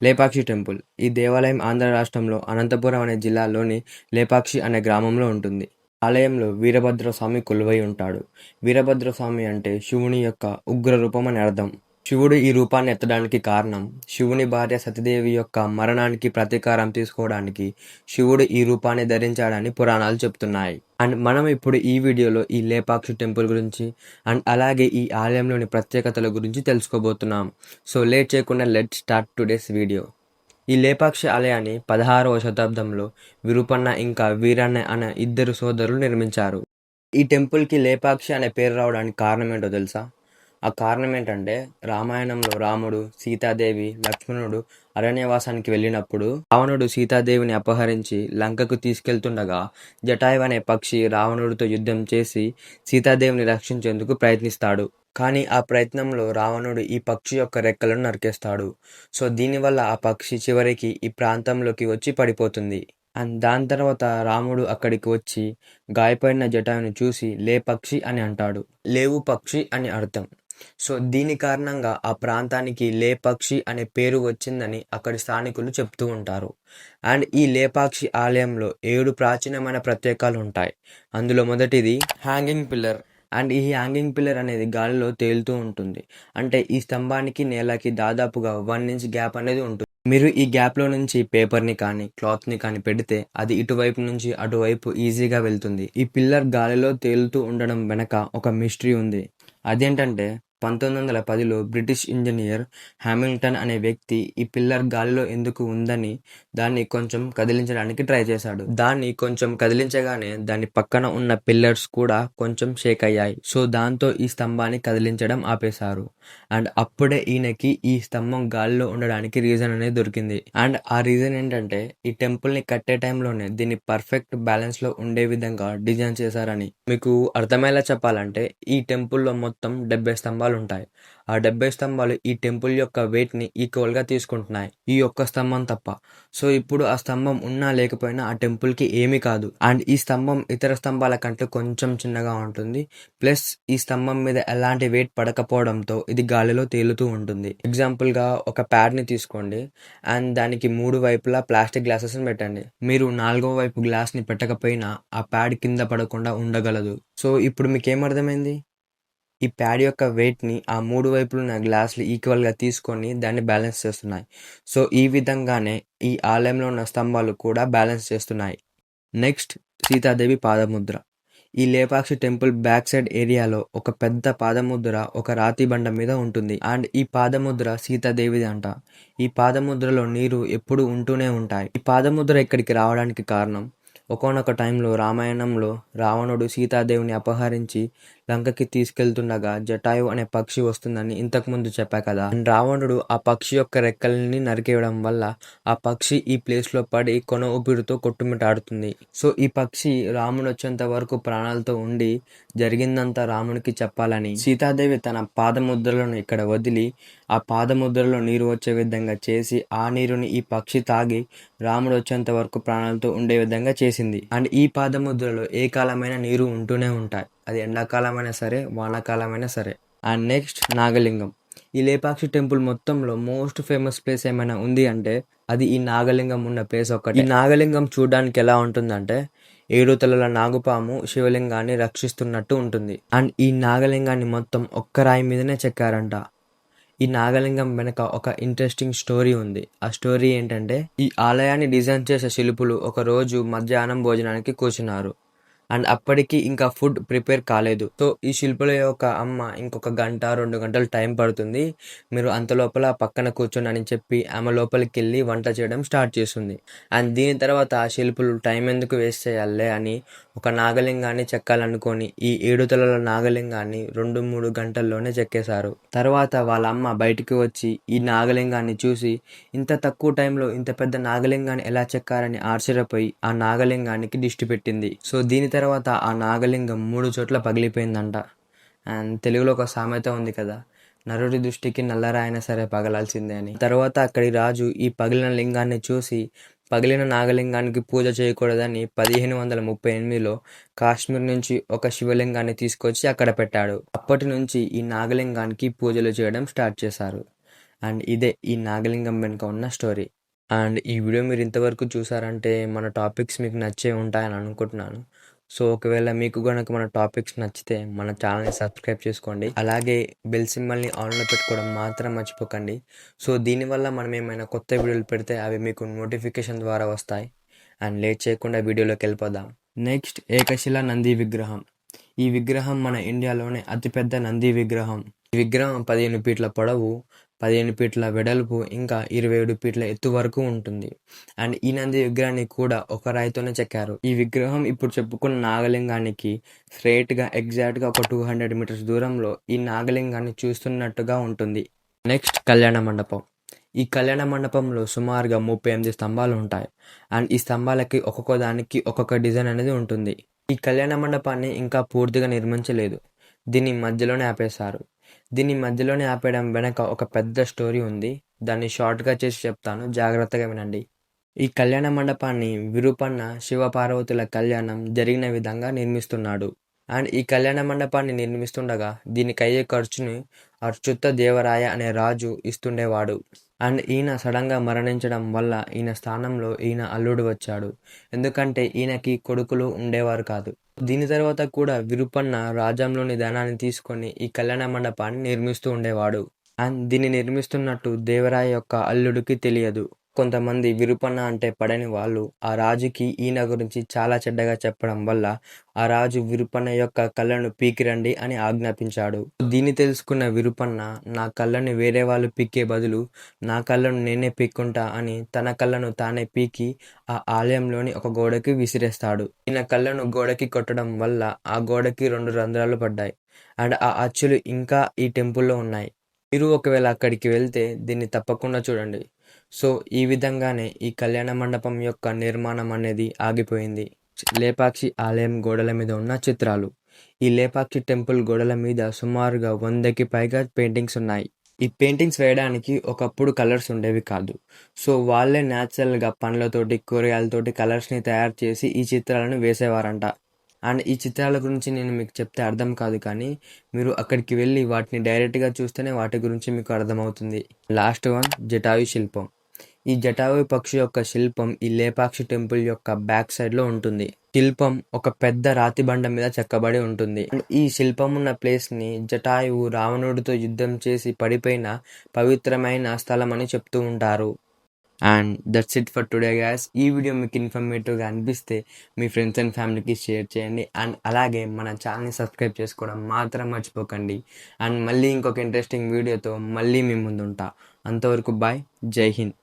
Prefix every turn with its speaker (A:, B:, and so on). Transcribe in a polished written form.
A: Lepakshi temple. ఈ దేవాలయం ఆంధ్ర రాష్ట్రంలో అనంతపురం అనే జిల్లాలోని లేపాక్షి అనే గ్రామంలో ఉంటుంది. ఆలయంలో వీరభద్రస్వామి కొలువై ఉంటాడు. వీరభద్రస్వామి అంటే శివుని యొక్క ఉగ్ర రూపం అని అర్థం. శివుడు ఈ రూపాన్ని ఎత్తడానికి కారణం శివుని భార్య సతీదేవి యొక్క మరణానికి ప్రతీకారం తీసుకోవడానికి శివుడు ఈ రూపాన్ని ధరించాడని పురాణాలు చెప్తున్నాయి. అండ్ మనం ఇప్పుడు ఈ వీడియోలో ఈ లేపాక్షి టెంపుల్ గురించి అండ్ అలాగే ఈ ఆలయంలోని ప్రత్యేకతల గురించి తెలుసుకోబోతున్నాం. సో లేట్ చేయకుండా లెట్ స్టార్ట్ టుడేస్ వీడియో. ఈ లేపాక్షి ఆలయాన్ని 16వ శతాబ్దంలో విరూపన్న ఇంకా వీరన్న అనే ఇద్దరు సోదరులు నిర్మించారు. ఈ టెంపుల్కి లేపాక్షి అనే పేరు రావడానికి కారణం ఏంటో తెలుసా? ఆ కారణం ఏంటంటే రామాయణంలో రాముడు, సీతాదేవి, లక్ష్మణుడు అరణ్యవాసానికి వెళ్ళినప్పుడు రావణుడు సీతాదేవిని అపహరించి లంకకు తీసుకెళ్తుండగా జటాయు అనే పక్షి రావణుడితో యుద్ధం చేసి సీతాదేవిని రక్షించేందుకు ప్రయత్నిస్తాడు. కానీ ఆ ప్రయత్నంలో రావణుడు ఈ పక్షి యొక్క రెక్కలను నరికేస్తాడు. సో దీనివల్ల ఆ పక్షి చివరికి ఈ ప్రాంతంలోకి వచ్చి పడిపోతుంది. అండ్ దాని తర్వాత రాముడు అక్కడికి వచ్చి గాయపడిన జటాయుని చూసి లే పక్షి అని అంటాడు. లేవు పక్షి అని అర్థం. సో దీని కారణంగా ఆ ప్రాంతానికి లేపాక్షి అనే పేరు వచ్చిందని అక్కడి స్థానికులు చెప్తూ ఉంటారు. అండ్ ఈ లేపాక్షి ఆలయంలో 7 ప్రాచీనమైన ప్రత్యేకాలు ఉంటాయి. అందులో మొదటిది హ్యాంగింగ్ పిల్లర్. అండ్ ఈ హ్యాంగింగ్ పిల్లర్ అనేది గాలిలో తేలుతూ ఉంటుంది. అంటే ఈ స్తంభానికి నేలకి దాదాపుగా 1 ఇంచ్ గ్యాప్ అనేది ఉంటుంది. మీరు ఈ గ్యాప్లో నుంచి పేపర్ని కానీ క్లాత్ని కానీ పెడితే అది ఇటువైపు నుంచి అటువైపు ఈజీగా వెళ్తుంది. ఈ పిల్లర్ గాలిలో తేలుతూ ఉండడం వెనక ఒక మిస్టరీ ఉంది. అదేంటంటే 1910లో బ్రిటిష్ ఇంజనీర్ హామిల్టన్ అనే వ్యక్తి ఈ పిల్లర్ గాలిలో ఎందుకు ఉందని దాన్ని కొంచెం కదిలించడానికి ట్రై చేశాడు. దాన్ని కొంచెం కదిలించగానే దాని పక్కన ఉన్న పిల్లర్స్ కూడా కొంచెం షేక్ అయ్యాయి. సో దాంతో ఈ స్తంభాన్ని కదిలించడం ఆపేశారు. అండ్ అప్పుడే ఈయనకి ఈ స్తంభం గాలిలో ఉండడానికి రీజన్ అనేది దొరికింది. అండ్ ఆ రీజన్ ఏంటంటే ఈ టెంపుల్ని కట్టే టైంలోనే దీన్ని పర్ఫెక్ట్ బ్యాలెన్స్లో ఉండే విధంగా డిజైన్ చేశారని. మీకు అర్థమయ్యేలా చెప్పాలంటే ఈ టెంపుల్లో మొత్తం 70 స్తంభాలు ఉంటాయి. ఆ 70 స్తంభాలు ఈ టెంపుల్ యొక్క వెయిట్ ని ఈక్వల్ గా తీసుకుంటున్నాయి, ఈ ఒక్క స్తంభం తప్ప. సో ఇప్పుడు ఆ స్తంభం ఉన్నా లేకపోయినా ఆ టెంపుల్ కి ఏమీ కాదు. అండ్ ఈ స్తంభం ఇతర స్తంభాల కంటే కొంచెం చిన్నగా ఉంటుంది. ప్లస్ ఈ స్తంభం మీద ఎలాంటి వెయిట్ పడకపోవడంతో ఇది గాలిలో తేలుతూ ఉంటుంది. ఎగ్జాంపుల్ గా ఒక ప్యాడ్ ని తీసుకోండి అండ్ దానికి 3 వైపులా ప్లాస్టిక్ గ్లాసెస్ ని పెట్టండి. మీరు 4వ వైపు గ్లాస్ ని పెట్టకపోయినా ఆ ప్యాడ్ కింద పడకుండా ఉండగలదు. సో ఇప్పుడు మీకేమర్థమైంది? ఈ ప్యాడ్ యొక్క వెయిట్ని ఆ 3 వైపులున్న గ్లాసులు ఈక్వల్గా తీసుకొని దాన్ని బ్యాలెన్స్ చేస్తున్నాయి. సో ఈ విధంగానే ఈ ఆలయంలో ఉన్న స్తంభాలు కూడా బ్యాలెన్స్ చేస్తున్నాయి. నెక్స్ట్ సీతాదేవి పాదముద్ర. ఈ లేపాక్షి టెంపుల్ బ్యాక్ సైడ్ ఏరియాలో ఒక పెద్ద పాదముద్ర ఒక రాతి బండ మీద ఉంటుంది. అండ్ ఈ పాదముద్ర సీతాదేవిది అంట. ఈ పాదముద్రలో నీరు ఎప్పుడు ఉంటూనే ఉంటాయి. ఈ పాదముద్ర ఇక్కడికి రావడానికి కారణం ఒకానొక టైంలో రామాయణంలో రావణుడు సీతాదేవిని అపహరించి లంకకి తీసుకెళ్తుండగా జటాయు అనే పక్షి వస్తుందని ఇంతకుముందు చెప్పా కదా. రావణుడు ఆ పక్షి యొక్క రెక్కల్ని నరికేయడం వల్ల ఆ పక్షి ఈ ప్లేస్ లో పడి కొన ఊపిరితో కొట్టుమిటాడుతుంది. సో ఈ పక్షి రాముడు వచ్చేంత వరకు ప్రాణాలతో ఉండి జరిగిందంతా రామునికి చెప్పాలని సీతాదేవి తన పాదముద్రలను ఇక్కడ వదిలి ఆ పాదముద్రలో నీరు వచ్చే విధంగా చేసి ఆ నీరుని ఈ పక్షి తాగి రాముడు వచ్చేంత వరకు ప్రాణాలతో ఉండే విధంగా చేసింది. అండ్ ఈ పాదముద్రలో ఏ కాలమైన నీరు ఉంటూనే ఉంటాయి. అది ఎండాకాలమైనా సరే వానాకాలమైనా సరే. And next Nagalingam. ఈ లేపాక్షి టెంపుల్ మొత్తంలో మోస్ట్ ఫేమస్ ప్లేస్ ఏమైనా ఉంది అంటే అది ఈ నాగలింగం ఉన్న ప్లేస్ ఒక్కటే. ఈ నాగలింగం చూడడానికి ఎలా ఉంటుందంటే 7 తలల నాగుపాము శివలింగాన్ని రక్షిస్తున్నట్టు ఉంటుంది. అండ్ ఈ నాగలింగాన్ని మొత్తం ఒక్క రాయి మీదనే చెక్కారంట. ఈ నాగలింగం వెనక ఒక ఇంట్రెస్టింగ్ స్టోరీ ఉంది. ఆ స్టోరీ ఏంటంటే ఈ ఆలయాన్ని డిజైన్ చేసే శిల్పులు ఒక రోజు మధ్యాహ్నం భోజనానికి కూర్చున్నారు. అండ్ అప్పటికి ఇంకా ఫుడ్ ప్రిపేర్ కాలేదు. సో ఈ శిల్పుల యొక్క అమ్మ ఇంకొక గంట 2 గంటలు టైం పడుతుంది, మీరు అంత లోపల పక్కన కూర్చొని అని చెప్పి ఆమె లోపలికి వెళ్ళి వంట చేయడం స్టార్ట్ చేస్తుంది. అండ్ దీని తర్వాత ఆ శిల్పులు టైం ఎందుకు వేస్ట్ చేయాలే అని ఒక నాగలింగాన్ని చెక్కాలనుకొని ఈ 7 తలల నాగలింగాన్ని 2-3 గంటల్లోనే చెక్కేశారు. తర్వాత వాళ్ళ అమ్మ బయటికి వచ్చి ఈ నాగలింగాన్ని చూసి ఇంత తక్కువ టైంలో ఇంత పెద్ద నాగలింగాన్ని ఎలా చెక్కారని ఆశ్చర్యపోయి ఆ నాగలింగానికి దిష్టి పెట్టింది. సో దీని తర్వాత ఆ నాగలింగం 3 చోట్ల పగిలిపోయిందంట. అండ్ తెలుగులో ఒక సామెత ఉంది కదా, నరుడి దృష్టికి నల్లరాయినా సరే పగలాల్సిందే అని. తర్వాత అక్కడి రాజు ఈ పగిలిన లింగాన్ని చూసి పగిలిన నాగలింగానికి పూజ చేయకూడదని 1538లో కాశ్మీర్ నుంచి ఒక శివలింగాన్ని తీసుకొచ్చి అక్కడ పెట్టాడు. అప్పటి నుంచి ఈ నాగలింగానికి పూజలు చేయడం స్టార్ట్ చేశారు. అండ్ ఇదే ఈ నాగలింగం వెనుక ఉన్న స్టోరీ. అండ్ ఈ వీడియో మీరు ఇంతవరకు చూసారంటే మన టాపిక్స్ మీకు నచ్చే ఉంటాయని అనుకుంటున్నాను. సో ఒకవేళ మీకు గనక మన టాపిక్స్ నచ్చితే మన ఛానల్ని సబ్స్క్రైబ్ చేసుకోండి. అలాగే బెల్ సింబల్ని ఆన్లో పెట్టుకోవడం మాత్రం మర్చిపోకండి. సో దీనివల్ల మనం ఏమైనా కొత్త వీడియోలు పెడితే అవి మీకు నోటిఫికేషన్ ద్వారా వస్తాయి. అండ్ లేట్ చేయకుండా వీడియోలోకి వెళ్ళిపోదాం. నెక్స్ట్ ఏకశిలా నంది విగ్రహం. ఈ విగ్రహం మన ఇండియాలోనే అతిపెద్ద నంది విగ్రహం. ఈ విగ్రహం 15 ఫీట్ల పొడవు, 15 ఫీట్ల వెడల్పు, ఇంకా 27 ఫీట్ల ఎత్తు వరకు ఉంటుంది. అండ్ ఈ నంది విగ్రహాన్ని కూడా ఒక రాయితోనే చెక్కారు. ఈ విగ్రహం ఇప్పుడు చెప్పుకున్న నాగలింగానికి స్ట్రైట్గా ఎగ్జాక్ట్గా ఒక 200 మీటర్స్ దూరంలో ఈ నాగలింగాన్ని చూస్తున్నట్టుగా ఉంటుంది. నెక్స్ట్ కళ్యాణ మండపం. ఈ కళ్యాణ మండపంలో సుమారుగా 38 స్తంభాలు ఉంటాయి. అండ్ ఈ స్తంభాలకి ఒక్కొక్క దానికి ఒక్కొక్క డిజైన్ అనేది ఉంటుంది. ఈ కళ్యాణ మండపాన్ని ఇంకా పూర్తిగా నిర్మించలేదు. దీన్ని మధ్యలోనే ఆపేశారు. దీన్ని మధ్యలోనే ఆపేయడం వెనక ఒక పెద్ద స్టోరీ ఉంది. దాన్ని షార్ట్గా చేసి చెప్తాను, జాగ్రత్తగా వినండి. ఈ కళ్యాణ మండపాన్ని విరూపన్న శివపార్వతుల కళ్యాణం జరిగిన విధంగా నిర్మిస్తున్నాడు. అండ్ ఈ కళ్యాణ మండపాన్ని నిర్మిస్తుండగా దీనికయ్యే ఖర్చుని అచ్యుత దేవరాయ అనే రాజు ఇస్తుండేవాడు. అండ్ ఈయన సడన్గా మరణించడం వల్ల ఈయన స్థానంలో ఈయన అల్లుడు వచ్చాడు. ఎందుకంటే ఈయనకి కొడుకులు ఉండేవారు కాదు. దీని తర్వాత కూడా విరూపన్న రాజ్యంలోని ధనాన్ని తీసుకొని ఈ కళ్యాణ మండపాన్ని నిర్మిస్తూ ఉండేవాడు. అండ్ దీన్ని నిర్మిస్తున్నట్టు దేవరాయ యొక్క అల్లుడికి తెలియదు. కొంతమంది విరూపన్న అంటే పడని వాళ్ళు ఆ రాజుకి ఈయన గురించి చాలా చెడ్డగా చెప్పడం వల్ల ఆ రాజు విరూపన్న యొక్క కళ్ళను పీకిరండి అని ఆజ్ఞాపించాడు. దీన్ని తెలుసుకున్న విరూపన్న నా కళ్ళని వేరే వాళ్ళు పీకే బదులు నా కళ్ళను నేనే పీక్కుంటా అని తన కళ్ళను తానే పీకి ఆ ఆలయంలోని ఒక గోడకి విసిరేస్తాడు. ఈయన కళ్ళను గోడకి కొట్టడం వల్ల ఆ గోడకి 2 రంధ్రాలు పడ్డాయి. అండ్ ఆ అచ్చులు ఇంకా ఈ టెంపుల్లో ఉన్నాయి. మీరు ఒకవేళ అక్కడికి వెళ్తే దీన్ని తప్పకుండా చూడండి. సో ఈ విధంగానే ఈ కళ్యాణ మండపం యొక్క నిర్మాణం అనేది ఆగిపోయింది. లేపాక్షి ఆలయం గోడల మీద ఉన్న చిత్రాలు. ఈ లేపాక్షి టెంపుల్ గోడల మీద సుమారుగా 100కి పైగా పెయింటింగ్స్ ఉన్నాయి. ఈ పెయింటింగ్స్ వేయడానికి ఒకప్పుడు కలర్స్ ఉండేవి కాదు. సో వాళ్ళే న్యాచురల్గా పండ్లతోటి, కూరగాయలతోటి కలర్స్ని తయారు చేసి ఈ చిత్రాలను వేసేవారంట. అండ్ ఈ చిత్రాల గురించి నేను మీకు చెప్తే అర్థం కాదు, కానీ మీరు అక్కడికి వెళ్ళి వాటిని డైరెక్ట్గా చూస్తేనే వాటి గురించి మీకు అర్థమవుతుంది. లాస్ట్ వన్, జటాయు శిల్పం. ఈ జటాయు పక్షి యొక్క శిల్పం ఈ లేపాక్షి టెంపుల్ యొక్క బ్యాక్ సైడ్లో ఉంటుంది. శిల్పం ఒక పెద్ద రాతి బండ మీద చెక్కబడి ఉంటుంది. ఈ శిల్పం ఉన్న ప్లేస్ని జటాయువు రావణుడితో యుద్ధం చేసి పడిపోయిన పవిత్రమైన స్థలం అని చెప్తూ ఉంటారు. And that's it for today guys. ఈ వీడియో మీకు ఇన్ఫర్మేటివ్గా అనిపిస్తే మీ ఫ్రెండ్స్ అండ్ ఫ్యామిలీకి షేర్ చేయండి. అండ్ అలాగే మన ఛానల్ని సబ్స్క్రైబ్ చేసుకోవడం మాత్రం మర్చిపోకండి. అండ్ మళ్ళీ ఇంకొక ఇంట్రెస్టింగ్ వీడియోతో మళ్ళీ మీ ముందు ఉంటా. అంతవరకు బాయ్, జై హింద్.